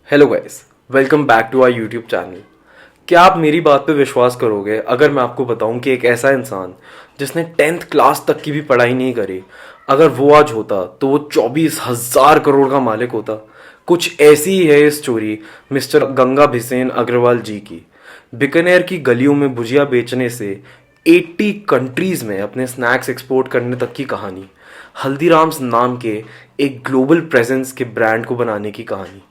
Hello guys, welcome back to our YouTube channel. क्या आप मेरी बात पे विश्वास करोगे अगर मैं आपको बताऊं कि एक ऐसा इंसान जिसने 10th क्लास तक की भी पढ़ाई नहीं करी, अगर वो आज होता तो वो 24,000 करोड़ का मालिक होता। कुछ ऐसी ही है ये स्टोरी मिस्टर गंगा भिसेन अग्रवाल जी की। बीकानेर की गलियों में भुजिया बेचने से 80 कंट्रीज में अपने स्नैक्स एक्सपोर्ट करने तक की कहानी, हल्दीराम्स नाम के एक ग्लोबल प्रेजेंस के ब्रांड को बनाने की कहानी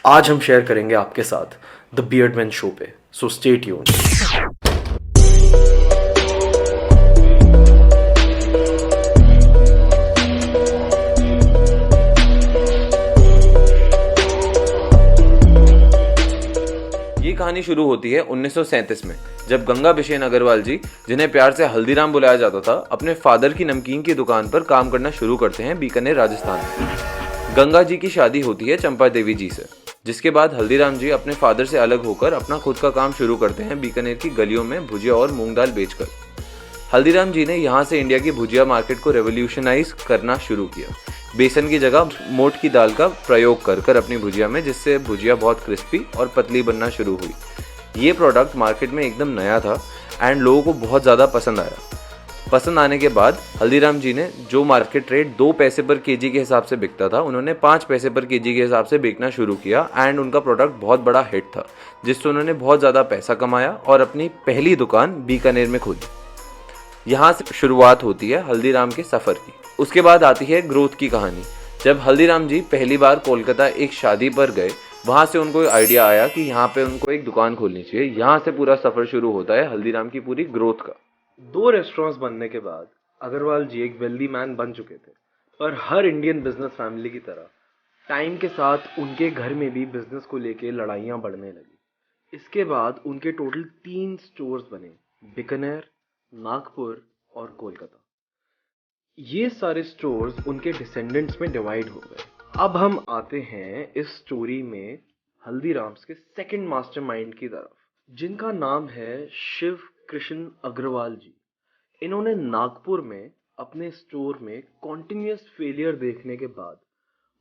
आज हम शेयर करेंगे आपके साथ द बियर्डमैन शो पे। So stay tuned. ये कहानी शुरू होती है 1937 में, जब गंगा बिशेन अग्रवाल जी, जिन्हें प्यार से हल्दीराम बुलाया जाता था, अपने फादर की नमकीन की दुकान पर काम करना शुरू करते हैं बीकानेर राजस्थान में। गंगा जी की शादी होती है चंपा देवी जी से, जिसके बाद हल्दीराम जी अपने फादर से अलग होकर अपना खुद का काम शुरू करते हैं बीकानेर की गलियों में भुजिया और मूंग दाल बेचकर। हल्दीराम जी ने यहाँ से इंडिया की भुजिया मार्केट को रेवोल्यूशनाइज करना शुरू किया, बेसन की जगह मोट की दाल का प्रयोग कर कर अपनी भुजिया में, जिससे भुजिया बहुत क्रिस्पी और पतली बनना शुरू हुई। ये प्रोडक्ट मार्केट में एकदम नया था एंड लोगों को बहुत ज़्यादा पसंद आया। पसंद आने के बाद हल्दीराम जी ने जो मार्केट रेट 2 पैसे पर केजी के हिसाब से बिकता था, उन्होंने 5 पैसे पर केजी के हिसाब से बेचना शुरू किया एंड उनका प्रोडक्ट बहुत बड़ा हिट था, जिससे उन्होंने बहुत ज़्यादा पैसा कमाया और अपनी पहली दुकान बीकानेर में खोली। यहाँ से शुरुआत होती है हल्दीराम के सफ़र की। उसके बाद आती है ग्रोथ की कहानी। जब हल्दीराम जी पहली बार कोलकाता एक शादी पर गए, वहाँ से उनको आइडिया आया कि यहाँ पे उनको एक दुकान खोलनी चाहिए। यहाँ से पूरा सफ़र शुरू होता है हल्दीराम की पूरी ग्रोथ का। 2 रेस्टोरेंट्स बनने के बाद अग्रवाल जी एक वेल्दी मैन बन चुके थे, पर हर इंडियन बिजनेस फैमिली की तरह टाइम के साथ उनके घर में भी बिजनेस को लेके लड़ाइयाँ बढ़ने लगी। इसके बाद उनके टोटल 3 स्टोर्स बने, बीकानेर, नागपुर और कोलकाता। ये सारे स्टोर्स उनके डिसेंडेंट्स में डिवाइड हो गए। अब हम आते हैं इस स्टोरी में हल्दीराम्स के सेकंड मास्टरमाइंड की तरफ, जिनका नाम है शिव कृष्ण अग्रवाल जी। इन्होंने नागपुर में अपने स्टोर में कॉन्टिन्यूस फेलियर देखने के बाद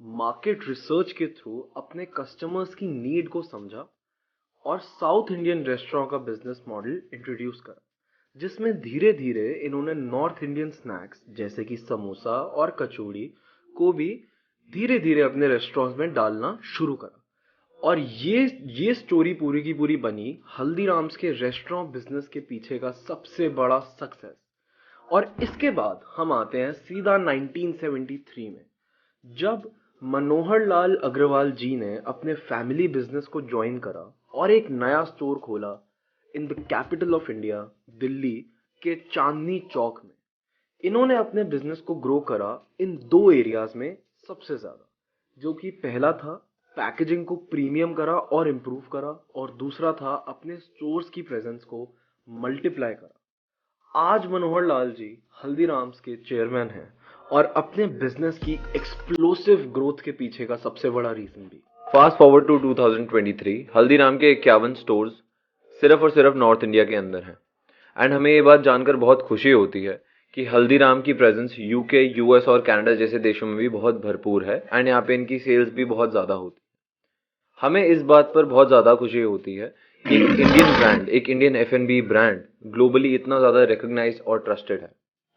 मार्केट रिसर्च के थ्रू अपने कस्टमर्स की नीड को समझा और साउथ इंडियन रेस्टोरेंट का बिजनेस मॉडल इंट्रोड्यूस करा, जिसमें धीरे धीरे इन्होंने नॉर्थ इंडियन स्नैक्स जैसे कि समोसा और कचौड़ी को भी धीरे धीरे अपने रेस्टोरेंट्स में डालना शुरू करा। और ये स्टोरी पूरी की पूरी बनी हल्दीराम्स के रेस्टोरेंट बिजनेस के पीछे का सबसे बड़ा सक्सेस। और इसके बाद हम आते हैं सीधा 1973 में, जब मनोहर लाल अग्रवाल जी ने अपने फैमिली बिजनेस को ज्वाइन करा और एक नया स्टोर खोला in the capital of India, Delhi के चांदनी चौक में। इन्होंने अपने बिजनेस को ग्रो करा इन 2 एरियाज में सबसे ज्यादा, जो कि पहला था पैकेजिंग को प्रीमियम करा और इम्प्रूव करा, और दूसरा था अपने स्टोर्स की प्रेजेंस को मल्टीप्लाई करा। आज मनोहर लाल जी हल्दीराम्स के चेयरमैन हैं और अपने बिजनेस की एक्सप्लोसिव ग्रोथ के पीछे का सबसे बड़ा रीजन भी। फास्ट फॉरवर्ड टू 2023, हल्दीराम के 51 स्टोर्स सिर्फ और सिर्फ नॉर्थ इंडिया के अंदर हैं। एंड हमें ये बात जानकर बहुत खुशी होती है कि हल्दीराम की प्रेजेंस यूके, यूएस और कनाडा जैसे देशों में भी बहुत भरपूर है एंड यहाँ पे इनकी सेल्स भी बहुत ज़्यादा होती है। हमें इस बात पर बहुत ज़्यादा खुशी होती है कि एक इंडियन ब्रांड, एक इंडियन F&B ब्रांड ग्लोबली इतना ज़्यादा रिकग्नाइज और ट्रस्टेड है।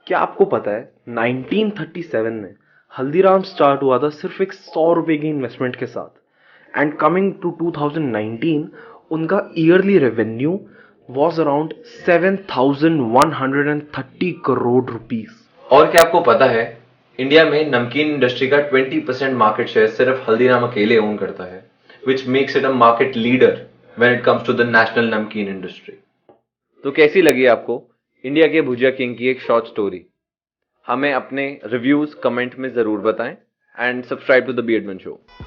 क्या आपको पता है 1937 में हल्दीराम स्टार्ट हुआ था सिर्फ एक 100 रुपए की इन्वेस्टमेंट के साथ, एंड कमिंग टू 2019 उनका yearly revenue was around 7,130 crore rupees. और क्या आपको पता है इंडिया में नमकीन इंडस्ट्री का 20% मार्केट शेयर सिर्फ हल्दीराम अकेले ओन करता है, which makes it a market leader when it comes to the national namkeen industry. तो कैसी लगी आपको इंडिया के भुजिया किंग की एक शॉर्ट स्टोरी? हमें अपने रिव्यूज कमेंट में जरूर बताएं and subscribe to the Beardman show.